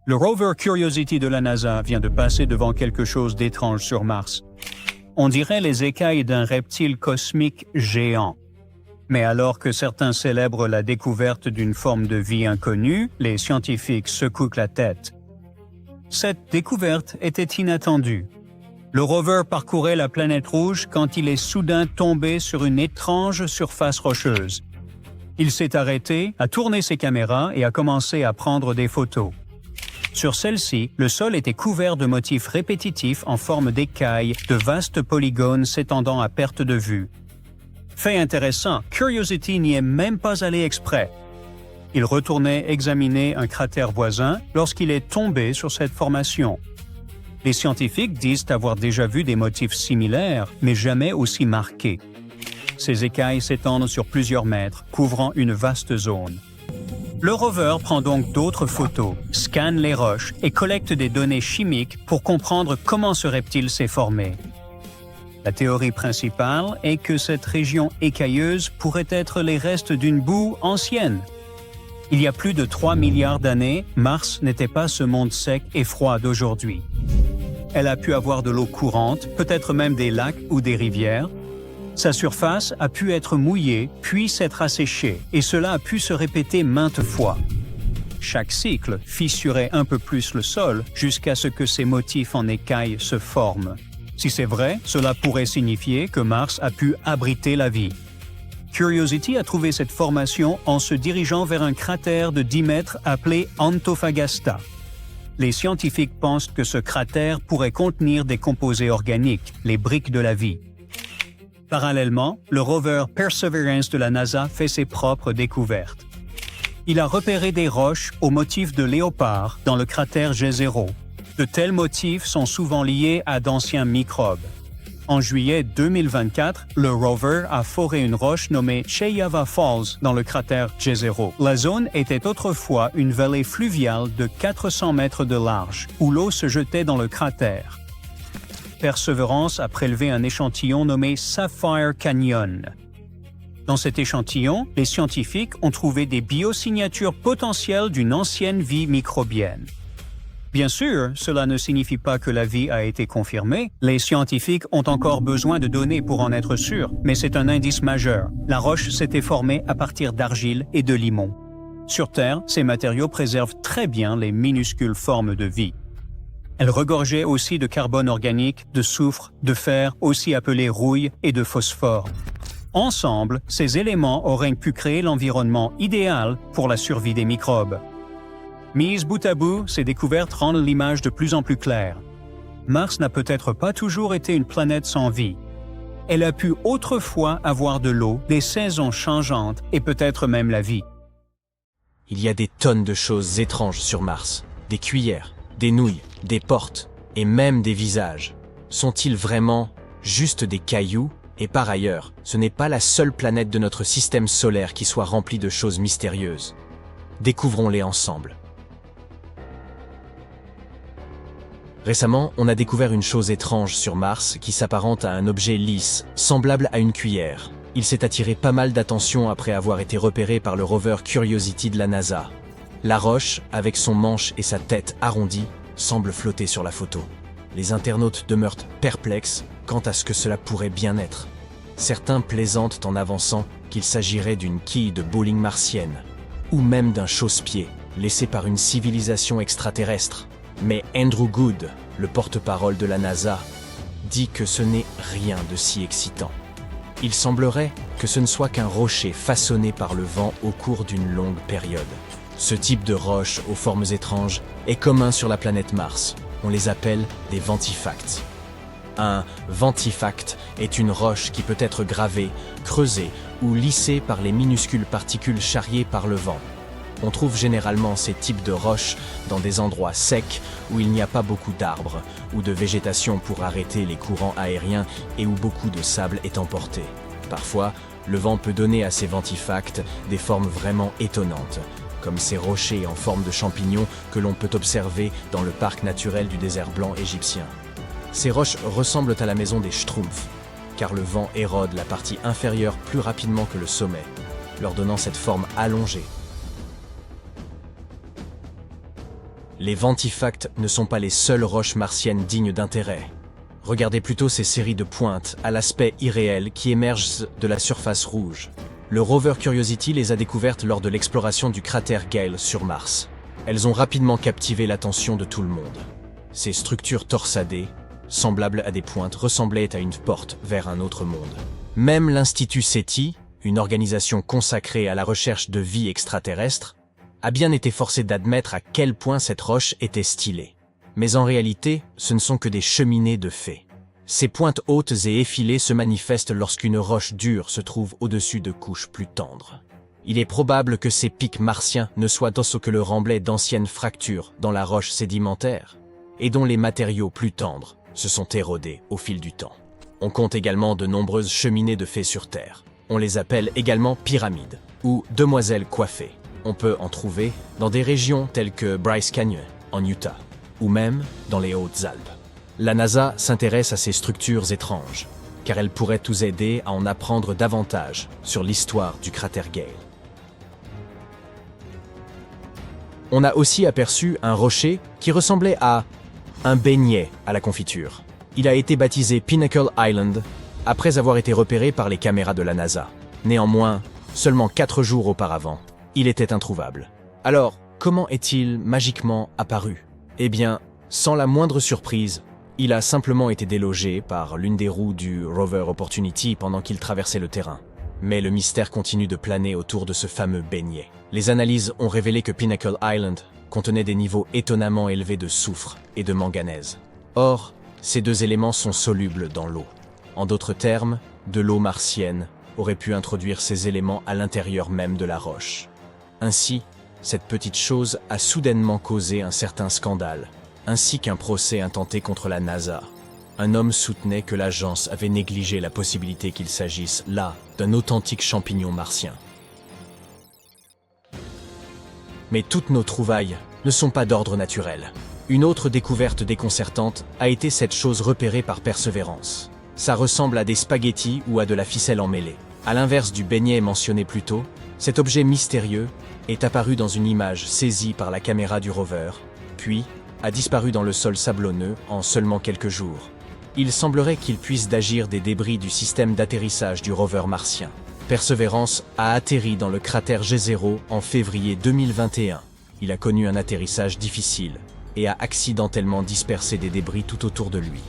Le rover Curiosity de la NASA vient de passer devant quelque chose d'étrange sur Mars. On dirait les écailles d'un reptile cosmique géant. Mais alors que certains célèbrent la découverte d'une forme de vie inconnue, les scientifiques secouent la tête. Cette découverte était inattendue. Le rover parcourait la planète rouge quand il est soudain tombé sur une étrange surface rocheuse. Il s'est arrêté, a tourné ses caméras et a commencé à prendre des photos. Sur celle-ci, le sol était couvert de motifs répétitifs en forme d'écailles, de vastes polygones s'étendant à perte de vue. Fait intéressant, Curiosity n'y est même pas allé exprès. Il retournait examiner un cratère voisin lorsqu'il est tombé sur cette formation. Les scientifiques disent avoir déjà vu des motifs similaires, mais jamais aussi marqués. Ces écailles s'étendent sur plusieurs mètres, couvrant une vaste zone. Le rover prend donc d'autres photos, scanne les roches et collecte des données chimiques pour comprendre comment ce reptile s'est formé. La théorie principale est que cette région écailleuse pourrait être les restes d'une boue ancienne. Il y a plus de 3 milliards d'années, Mars n'était pas ce monde sec et froid d'aujourd'hui. Elle a pu avoir de l'eau courante, peut-être même des lacs ou des rivières. Sa surface a pu être mouillée, puis s'être asséchée, et cela a pu se répéter maintes fois. Chaque cycle fissurait un peu plus le sol jusqu'à ce que ces motifs en écailles se forment. Si c'est vrai, cela pourrait signifier que Mars a pu abriter la vie. Curiosity a trouvé cette formation en se dirigeant vers un cratère de 10 mètres appelé Antofagasta. Les scientifiques pensent que ce cratère pourrait contenir des composés organiques, les briques de la vie. Parallèlement, le rover Perseverance de la NASA fait ses propres découvertes. Il a repéré des roches au motif de léopard dans le cratère Jezero. De tels motifs sont souvent liés à d'anciens microbes. En juillet 2024, le rover a foré une roche nommée Cheyava Falls dans le cratère Jezero. La zone était autrefois une vallée fluviale de 400 mètres de large, où l'eau se jetait dans le cratère. Perseverance a prélevé un échantillon nommé Sapphire Canyon. Dans cet échantillon, les scientifiques ont trouvé des biosignatures potentielles d'une ancienne vie microbienne. Bien sûr, cela ne signifie pas que la vie a été confirmée. Les scientifiques ont encore besoin de données pour en être sûrs, mais c'est un indice majeur. La roche s'était formée à partir d'argile et de limon. Sur Terre, ces matériaux préservent très bien les minuscules formes de vie. Elle regorgeait aussi de carbone organique, de soufre, de fer, aussi appelé rouille, et de phosphore. Ensemble, ces éléments auraient pu créer l'environnement idéal pour la survie des microbes. Mises bout à bout, ces découvertes rendent l'image de plus en plus claire. Mars n'a peut-être pas toujours été une planète sans vie. Elle a pu autrefois avoir de l'eau, des saisons changeantes et peut-être même la vie. Il y a des tonnes de choses étranges sur Mars. Des cuillères, des nouilles, des portes et même des visages. Sont-ils vraiment juste des cailloux? Et par ailleurs, ce n'est pas la seule planète de notre système solaire qui soit remplie de choses mystérieuses. Découvrons-les ensemble. Récemment, on a découvert une chose étrange sur Mars qui s'apparente à un objet lisse, semblable à une cuillère. Il s'est attiré pas mal d'attention après avoir été repéré par le rover Curiosity de la NASA. La roche, avec son manche et sa tête arrondie, semble flotter sur la photo. Les internautes demeurent perplexes quant à ce que cela pourrait bien être. Certains plaisantent en avançant qu'il s'agirait d'une quille de bowling martienne, ou même d'un chausse-pied laissé par une civilisation extraterrestre. Mais Andrew Good, le porte-parole de la NASA, dit que ce n'est rien de si excitant. Il semblerait que ce ne soit qu'un rocher façonné par le vent au cours d'une longue période. Ce type de roche aux formes étranges est commun sur la planète Mars. On les appelle des ventifacts. Un ventifact est une roche qui peut être gravée, creusée ou lissée par les minuscules particules charriées par le vent. On trouve généralement ces types de roches dans des endroits secs où il n'y a pas beaucoup d'arbres ou de végétation pour arrêter les courants aériens et où beaucoup de sable est emporté. Parfois, le vent peut donner à ces ventifacts des formes vraiment étonnantes, comme ces rochers en forme de champignons que l'on peut observer dans le parc naturel du désert blanc égyptien. Ces roches ressemblent à la maison des Schtroumpfs, car le vent érode la partie inférieure plus rapidement que le sommet, leur donnant cette forme allongée. Les ventifacts ne sont pas les seules roches martiennes dignes d'intérêt. Regardez plutôt ces séries de pointes à l'aspect irréel qui émergent de la surface rouge. Le rover Curiosity les a découvertes lors de l'exploration du cratère Gale sur Mars. Elles ont rapidement captivé l'attention de tout le monde. Ces structures torsadées, semblables à des pointes, ressemblaient à une porte vers un autre monde. Même l'Institut SETI, une organisation consacrée à la recherche de vie extraterrestre, a bien été forcé d'admettre à quel point cette roche était stylée. Mais en réalité, ce ne sont que des cheminées de faits. Ces pointes hautes et effilées se manifestent lorsqu'une roche dure se trouve au-dessus de couches plus tendres. Il est probable que ces pics martiens ne soient d'autre que le remblai d'anciennes fractures dans la roche sédimentaire, et dont les matériaux plus tendres se sont érodés au fil du temps. On compte également de nombreuses cheminées de faits sur Terre. On les appelle également pyramides, ou demoiselles coiffées. On peut en trouver dans des régions telles que Bryce Canyon, en Utah, ou même dans les Hautes-Alpes. La NASA s'intéresse à ces structures étranges, car elles pourraient nous aider à en apprendre davantage sur l'histoire du cratère Gale. On a aussi aperçu un rocher qui ressemblait à un beignet à la confiture. Il a été baptisé Pinnacle Island après avoir été repéré par les caméras de la NASA. Néanmoins, seulement 4 jours auparavant, il était introuvable. Alors, comment est-il magiquement apparu ? Eh bien, sans la moindre surprise, il a simplement été délogé par l'une des roues du rover Opportunity pendant qu'il traversait le terrain. Mais le mystère continue de planer autour de ce fameux beignet. Les analyses ont révélé que Pinnacle Island contenait des niveaux étonnamment élevés de soufre et de manganèse. Or, ces deux éléments sont solubles dans l'eau. En d'autres termes, de l'eau martienne aurait pu introduire ces éléments à l'intérieur même de la roche. Ainsi, cette petite chose a soudainement causé un certain scandale, ainsi qu'un procès intenté contre la NASA. Un homme soutenait que l'agence avait négligé la possibilité qu'il s'agisse, là, d'un authentique champignon martien. Mais toutes nos trouvailles ne sont pas d'ordre naturel. Une autre découverte déconcertante a été cette chose repérée par Perseverance. Ça ressemble à des spaghettis ou à de la ficelle emmêlée. À l'inverse du beignet mentionné plus tôt, cet objet mystérieux est apparu dans une image saisie par la caméra du rover, puis a disparu dans le sol sablonneux en seulement quelques jours. Il semblerait qu'il puisse d'agir des débris du système d'atterrissage du rover martien. Perseverance a atterri dans le cratère G0 en février 2021. Il a connu un atterrissage difficile et a accidentellement dispersé des débris tout autour de lui.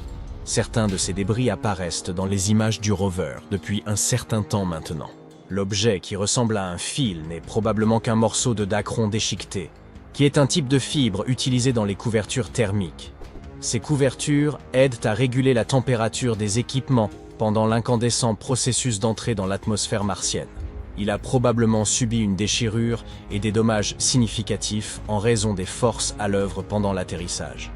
Certains de ces débris apparaissent dans les images du rover depuis un certain temps maintenant. L'objet qui ressemble à un fil n'est probablement qu'un morceau de dacron déchiqueté, qui est un type de fibre utilisé dans les couvertures thermiques. Ces couvertures aident à réguler la température des équipements pendant l'incandescent processus d'entrée dans l'atmosphère martienne. Il a probablement subi une déchirure et des dommages significatifs en raison des forces à l'œuvre pendant l'atterrissage.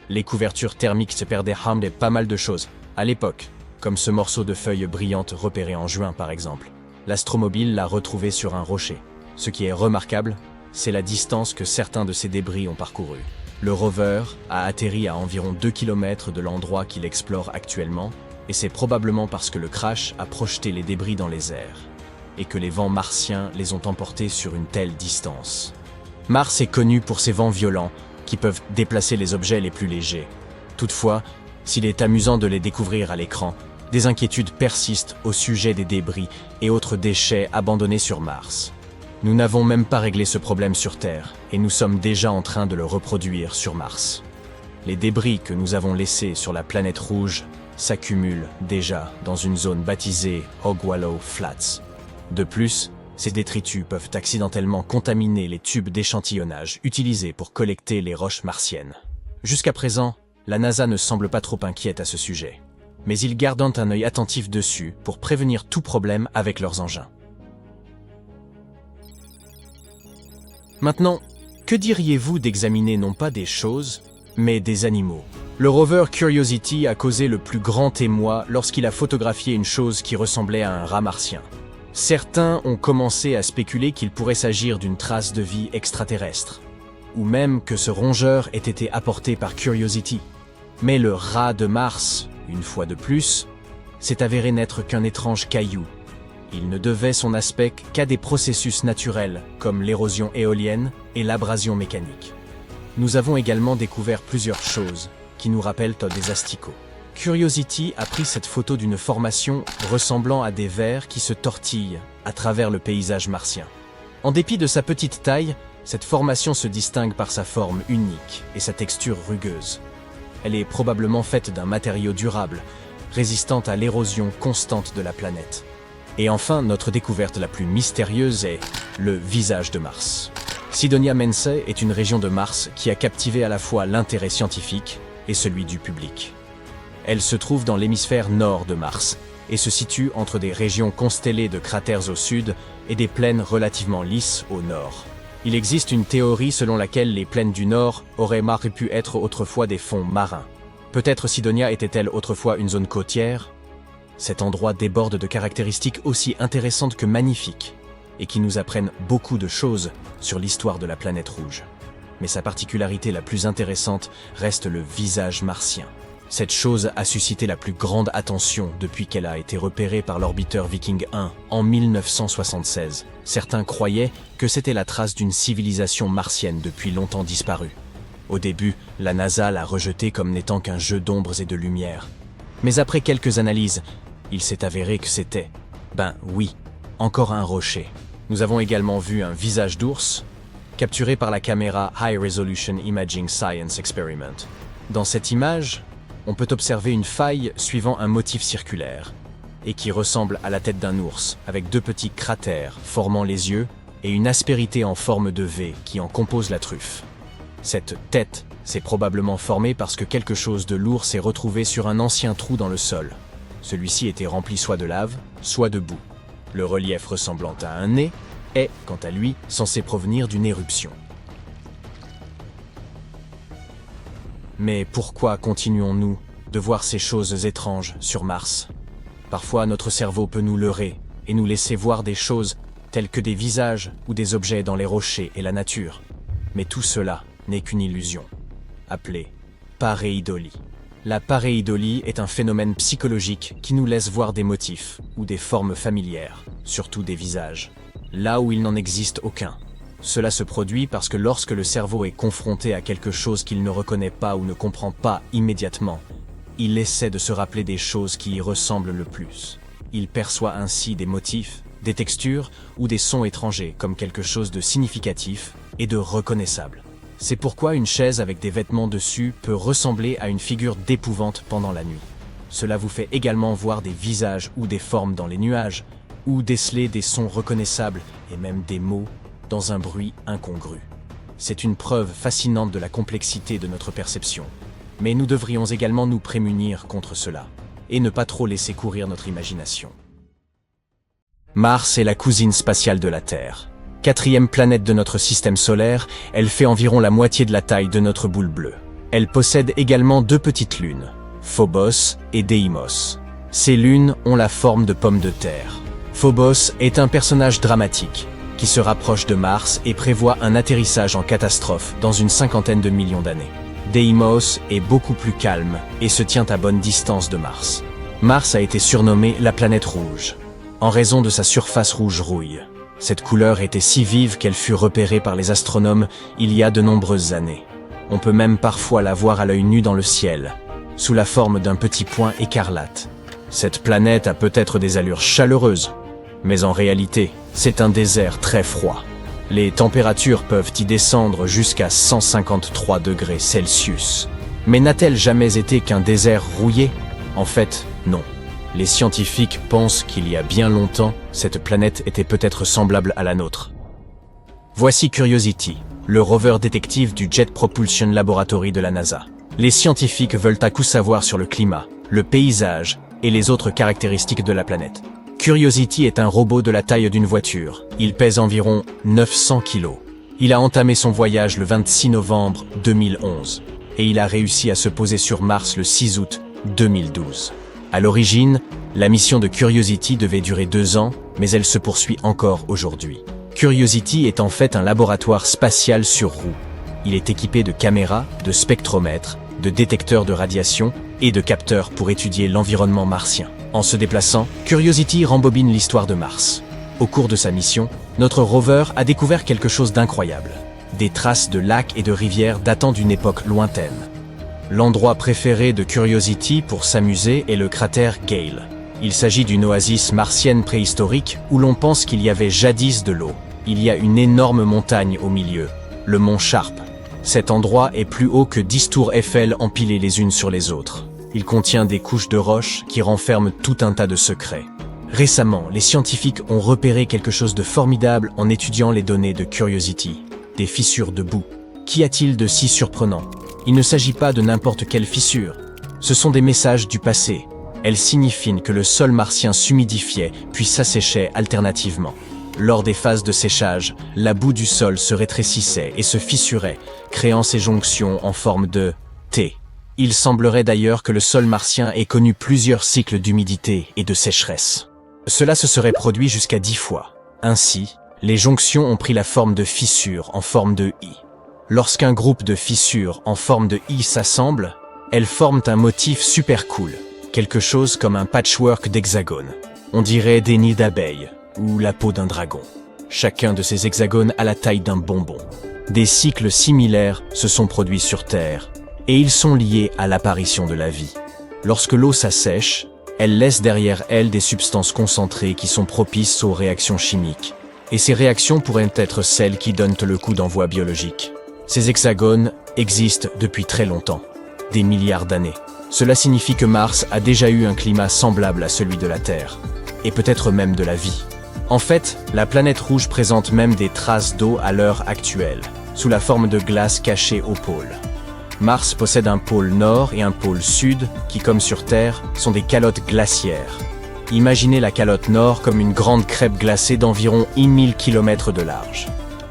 Les couvertures thermiques se perdaient pas mal de choses à l'époque, comme ce morceau de feuille brillante repéré en juin par exemple. L'astromobile l'a retrouvé sur un rocher. Ce qui est remarquable, c'est la distance que certains de ces débris ont parcouru. Le rover a atterri à environ 2 km de l'endroit qu'il explore actuellement, et c'est probablement parce que le crash a projeté les débris dans les airs, et que les vents martiens les ont emportés sur une telle distance. Mars est connu pour ses vents violents, qui peuvent déplacer les objets les plus légers. Toutefois, s'il est amusant de les découvrir à l'écran, des inquiétudes persistent au sujet des débris et autres déchets abandonnés sur Mars. Nous n'avons même pas réglé ce problème sur Terre, et nous sommes déjà en train de le reproduire sur Mars. Les débris que nous avons laissés sur la planète rouge s'accumulent déjà dans une zone baptisée Ogwallow Flats. De plus, ces détritus peuvent accidentellement contaminer les tubes d'échantillonnage utilisés pour collecter les roches martiennes. Jusqu'à présent, la NASA ne semble pas trop inquiète à ce sujet, mais ils gardent un œil attentif dessus pour prévenir tout problème avec leurs engins. Maintenant, que diriez-vous d'examiner non pas des choses, mais des animaux ? Le rover Curiosity a causé le plus grand émoi lorsqu'il a photographié une chose qui ressemblait à un rat martien. Certains ont commencé à spéculer qu'il pourrait s'agir d'une trace de vie extraterrestre, ou même que ce rongeur ait été apporté par Curiosity. Mais le rat de Mars, une fois de plus, s'est avéré n'être qu'un étrange caillou. Il ne devait son aspect qu'à des processus naturels, comme l'érosion éolienne et l'abrasion mécanique. Nous avons également découvert plusieurs choses qui nous rappellent des asticots. Curiosity a pris cette photo d'une formation ressemblant à des vers qui se tortillent à travers le paysage martien. En dépit de sa petite taille, cette formation se distingue par sa forme unique et sa texture rugueuse. Elle est probablement faite d'un matériau durable, résistant à l'érosion constante de la planète. Et enfin, notre découverte la plus mystérieuse est le visage de Mars. Cydonia Mensae est une région de Mars qui a captivé à la fois l'intérêt scientifique et celui du public. Elle se trouve dans l'hémisphère nord de Mars et se situe entre des régions constellées de cratères au sud et des plaines relativement lisses au nord. Il existe une théorie selon laquelle les plaines du nord auraient pu être autrefois des fonds marins. Peut-être Cydonia était-elle autrefois une zone côtière? Cet endroit déborde de caractéristiques aussi intéressantes que magnifiques, et qui nous apprennent beaucoup de choses sur l'histoire de la planète rouge. Mais sa particularité la plus intéressante reste le visage martien. Cette chose a suscité la plus grande attention depuis qu'elle a été repérée par l'orbiteur Viking 1 en 1976. Certains croyaient que c'était la trace d'une civilisation martienne depuis longtemps disparue. Au début, la NASA l'a rejeté comme n'étant qu'un jeu d'ombres et de lumière. Mais après quelques analyses, il s'est avéré que c'était, oui, encore un rocher. Nous avons également vu un visage d'ours, capturé par la caméra High Resolution Imaging Science Experiment. Dans cette image, on peut observer une faille suivant un motif circulaire, et qui ressemble à la tête d'un ours, avec deux petits cratères formant les yeux et une aspérité en forme de V qui en compose la truffe. Cette tête s'est probablement formée parce que quelque chose de lourd s'est retrouvé sur un ancien trou dans le sol. Celui-ci était rempli soit de lave, soit de boue. Le relief ressemblant à un nez est, quant à lui, censé provenir d'une éruption. Mais pourquoi continuons-nous de voir ces choses étranges sur Mars? Parfois, notre cerveau peut nous leurrer et nous laisser voir des choses telles que des visages ou des objets dans les rochers et la nature. Mais tout cela n'est qu'une illusion, appelée pareidolie. La pareidolie est un phénomène psychologique qui nous laisse voir des motifs ou des formes familières, surtout des visages, là où il n'en existe aucun. Cela se produit parce que lorsque le cerveau est confronté à quelque chose qu'il ne reconnaît pas ou ne comprend pas immédiatement, il essaie de se rappeler des choses qui y ressemblent le plus. Il perçoit ainsi des motifs, des textures ou des sons étrangers comme quelque chose de significatif et de reconnaissable. C'est pourquoi une chaise avec des vêtements dessus peut ressembler à une figure d'épouvante pendant la nuit. Cela vous fait également voir des visages ou des formes dans les nuages, ou déceler des sons reconnaissables et même des mots dans un bruit incongru. C'est une preuve fascinante de la complexité de notre perception. Mais nous devrions également nous prémunir contre cela, et ne pas trop laisser courir notre imagination. Mars est la cousine spatiale de la Terre. 4e planète de notre système solaire, elle fait environ la moitié de la taille de notre boule bleue. Elle possède également 2 petites lunes, Phobos et Deimos. Ces lunes ont la forme de pommes de terre. Phobos est un personnage dramatique qui se rapproche de Mars et prévoit un atterrissage en catastrophe dans une 50aine de millions d'années. Deimos est beaucoup plus calme et se tient à bonne distance de Mars. Mars a été surnommée la planète rouge, en raison de sa surface rouge rouille. Cette couleur était si vive qu'elle fut repérée par les astronomes il y a de nombreuses années. On peut même parfois la voir à l'œil nu dans le ciel, sous la forme d'un petit point écarlate. Cette planète a peut-être des allures chaleureuses, mais en réalité, c'est un désert très froid. Les températures peuvent y descendre jusqu'à 153 degrés Celsius. Mais n'a-t-elle jamais été qu'un désert rouillé? En fait, non. Les scientifiques pensent qu'il y a bien longtemps, cette planète était peut-être semblable à la nôtre. Voici Curiosity, le rover détective du Jet Propulsion Laboratory de la NASA. Les scientifiques veulent à coup savoir sur le climat, le paysage et les autres caractéristiques de la planète. Curiosity est un robot de la taille d'une voiture. Il pèse environ 900 kg. Il a entamé son voyage le 26 novembre 2011 et il a réussi à se poser sur Mars le 6 août 2012. À l'origine, la mission de Curiosity devait durer 2 ans, mais elle se poursuit encore aujourd'hui. Curiosity est en fait un laboratoire spatial sur roues. Il est équipé de caméras, de spectromètres, de détecteurs de radiation et de capteurs pour étudier l'environnement martien. En se déplaçant, Curiosity rembobine l'histoire de Mars. Au cours de sa mission, notre rover a découvert quelque chose d'incroyable. Des traces de lacs et de rivières datant d'une époque lointaine. L'endroit préféré de Curiosity pour s'amuser est le cratère Gale. Il s'agit d'une oasis martienne préhistorique où l'on pense qu'il y avait jadis de l'eau. Il y a une énorme montagne au milieu, le mont Sharp. Cet endroit est plus haut que 10 tours Eiffel empilées les unes sur les autres. Il contient des couches de roches qui renferment tout un tas de secrets. Récemment, les scientifiques ont repéré quelque chose de formidable en étudiant les données de Curiosity. Des fissures de boue. Qu'y a-t-il de si surprenant? Il ne s'agit pas de n'importe quelle fissure. Ce sont des messages du passé. Elles signifient que le sol martien s'humidifiait puis s'asséchait alternativement. Lors des phases de séchage, la boue du sol se rétrécissait et se fissurait, créant ces jonctions en forme de T. Il semblerait d'ailleurs que le sol martien ait connu plusieurs cycles d'humidité et de sécheresse. Cela se serait produit jusqu'à 10 fois. Ainsi, les jonctions ont pris la forme de fissures en forme de I. Lorsqu'un groupe de fissures en forme de I s'assemble, elles forment un motif super cool, quelque chose comme un patchwork d'hexagones. On dirait des nids d'abeilles ou la peau d'un dragon. Chacun de ces hexagones a la taille d'un bonbon. Des cycles similaires se sont produits sur Terre, et ils sont liés à l'apparition de la vie. Lorsque l'eau s'assèche, elle laisse derrière elle des substances concentrées qui sont propices aux réactions chimiques. Et ces réactions pourraient être celles qui donnent le coup d'envoi biologique. Ces hexagones existent depuis très longtemps, des milliards d'années. Cela signifie que Mars a déjà eu un climat semblable à celui de la Terre, et peut-être même de la vie. En fait, la planète rouge présente même des traces d'eau à l'heure actuelle, sous la forme de glace cachée au pôle. Mars possède un pôle nord et un pôle sud qui, comme sur Terre, sont des calottes glaciaires. Imaginez la calotte nord comme une grande crêpe glacée d'environ 1000 km de large.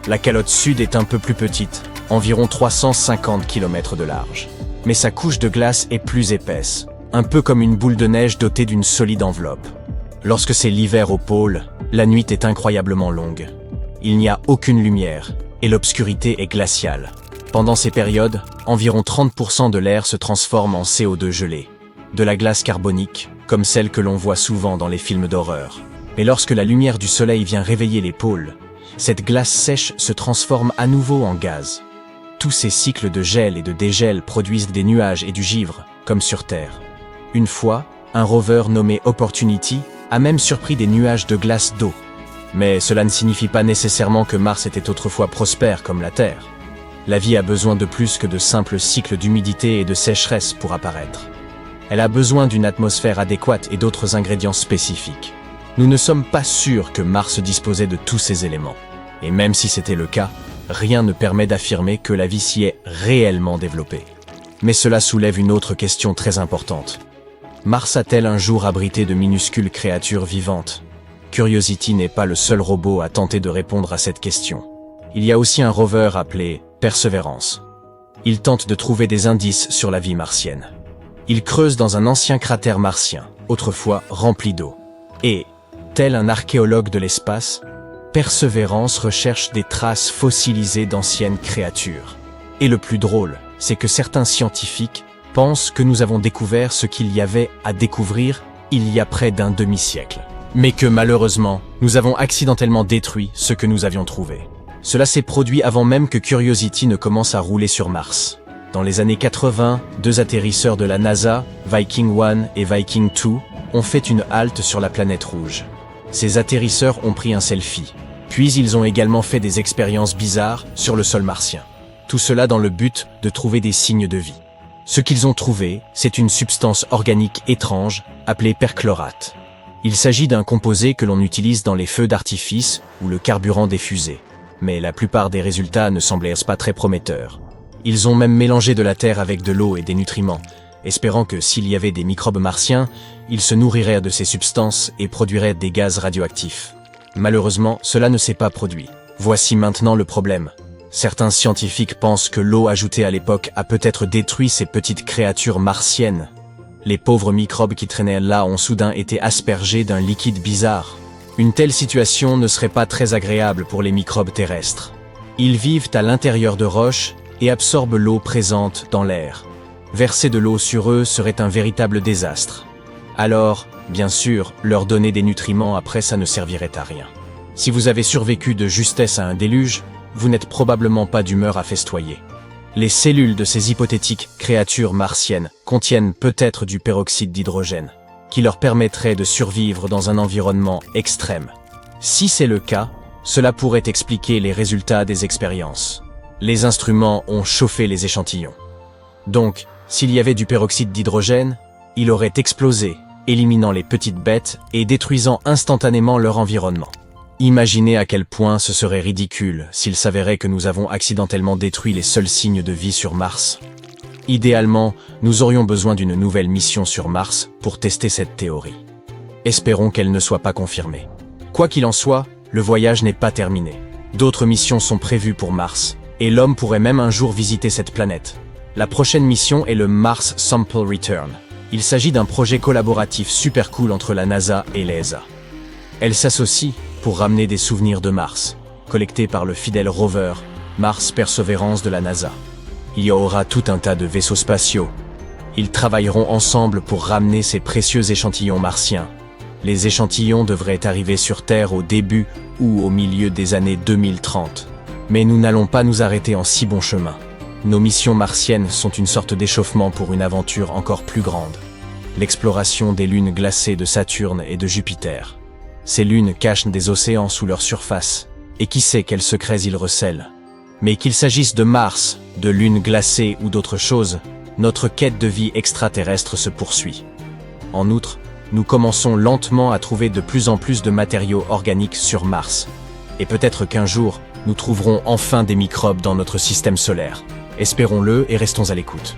La calotte sud est un peu plus petite, environ 350 km de large. Mais sa couche de glace est plus épaisse, un peu comme une boule de neige dotée d'une solide enveloppe. Lorsque c'est l'hiver au pôle, la nuit est incroyablement longue. Il n'y a aucune lumière, et l'obscurité est glaciale. Pendant ces périodes, environ 30% de l'air se transforme en CO2 gelé, de la glace carbonique, comme celle que l'on voit souvent dans les films d'horreur. Mais lorsque la lumière du soleil vient réveiller les pôles, cette glace sèche se transforme à nouveau en gaz. Tous ces cycles de gel et de dégel produisent des nuages et du givre, comme sur Terre. Une fois, un rover nommé Opportunity a même surpris des nuages de glace d'eau. Mais cela ne signifie pas nécessairement que Mars était autrefois prospère comme la Terre. La vie a besoin de plus que de simples cycles d'humidité et de sécheresse pour apparaître. Elle a besoin d'une atmosphère adéquate et d'autres ingrédients spécifiques. Nous ne sommes pas sûrs que Mars disposait de tous ces éléments. Et même si c'était le cas, rien ne permet d'affirmer que la vie s'y est réellement développée. Mais cela soulève une autre question très importante. Mars a-t-elle un jour abrité de minuscules créatures vivantes? Curiosity n'est pas le seul robot à tenter de répondre à cette question. Il y a aussi un rover appelé Perseverance. Il tente de trouver des indices sur la vie martienne. Il creuse dans un ancien cratère martien, autrefois rempli d'eau. Et, tel un archéologue de l'espace, Perseverance recherche des traces fossilisées d'anciennes créatures. Et le plus drôle, c'est que certains scientifiques pensent que nous avons découvert ce qu'il y avait à découvrir il y a près d'un demi-siècle. Mais que malheureusement, nous avons accidentellement détruit ce que nous avions trouvé. Cela s'est produit avant même que Curiosity ne commence à rouler sur Mars. Dans les années 80, 2 atterrisseurs de la NASA, Viking 1 et Viking 2, ont fait une halte sur la planète rouge. Ces atterrisseurs ont pris un selfie. Puis ils ont également fait des expériences bizarres sur le sol martien. Tout cela dans le but de trouver des signes de vie. Ce qu'ils ont trouvé, c'est une substance organique étrange appelée perchlorate. Il s'agit d'un composé que l'on utilise dans les feux d'artifice ou le carburant des fusées. Mais la plupart des résultats ne semblaient pas très prometteurs. Ils ont même mélangé de la terre avec de l'eau et des nutriments, espérant que s'il y avait des microbes martiens, ils se nourriraient de ces substances et produiraient des gaz radioactifs. Malheureusement, cela ne s'est pas produit. Voici maintenant le problème. Certains scientifiques pensent que l'eau ajoutée à l'époque a peut-être détruit ces petites créatures martiennes. Les pauvres microbes qui traînaient là ont soudain été aspergés d'un liquide bizarre. Une telle situation ne serait pas très agréable pour les microbes terrestres. Ils vivent à l'intérieur de roches et absorbent l'eau présente dans l'air. Verser de l'eau sur eux serait un véritable désastre. Alors, bien sûr, leur donner des nutriments après ça ne servirait à rien. Si vous avez survécu de justesse à un déluge, vous n'êtes probablement pas d'humeur à festoyer. Les cellules de ces hypothétiques créatures martiennes contiennent peut-être du peroxyde d'hydrogène, qui leur permettrait de survivre dans un environnement extrême. Si c'est le cas, cela pourrait expliquer les résultats des expériences. Les instruments ont chauffé les échantillons. Donc, s'il y avait du peroxyde d'hydrogène, il aurait explosé, éliminant les petites bêtes et détruisant instantanément leur environnement. Imaginez à quel point ce serait ridicule s'il s'avérait que nous avons accidentellement détruit les seuls signes de vie sur Mars. Idéalement, nous aurions besoin d'une nouvelle mission sur Mars pour tester cette théorie. Espérons qu'elle ne soit pas confirmée. Quoi qu'il en soit, le voyage n'est pas terminé. D'autres missions sont prévues pour Mars, et l'homme pourrait même un jour visiter cette planète. La prochaine mission est le Mars Sample Return. Il s'agit d'un projet collaboratif super cool entre la NASA et l'ESA. Elle s'associe pour ramener des souvenirs de Mars, collectés par le fidèle rover Mars Perseverance de la NASA. Il y aura tout un tas de vaisseaux spatiaux. Ils travailleront ensemble pour ramener ces précieux échantillons martiens. Les échantillons devraient arriver sur Terre au début ou au milieu des années 2030. Mais nous n'allons pas nous arrêter en si bon chemin. Nos missions martiennes sont une sorte d'échauffement pour une aventure encore plus grande. L'exploration des lunes glacées de Saturne et de Jupiter. Ces lunes cachent des océans sous leur surface, et qui sait quels secrets ils recèlent. Mais qu'il s'agisse de Mars, de lunes glacées ou d'autre chose, notre quête de vie extraterrestre se poursuit. En outre, nous commençons lentement à trouver de plus en plus de matériaux organiques sur Mars. Et peut-être qu'un jour, nous trouverons enfin des microbes dans notre système solaire. Espérons-le et restons à l'écoute.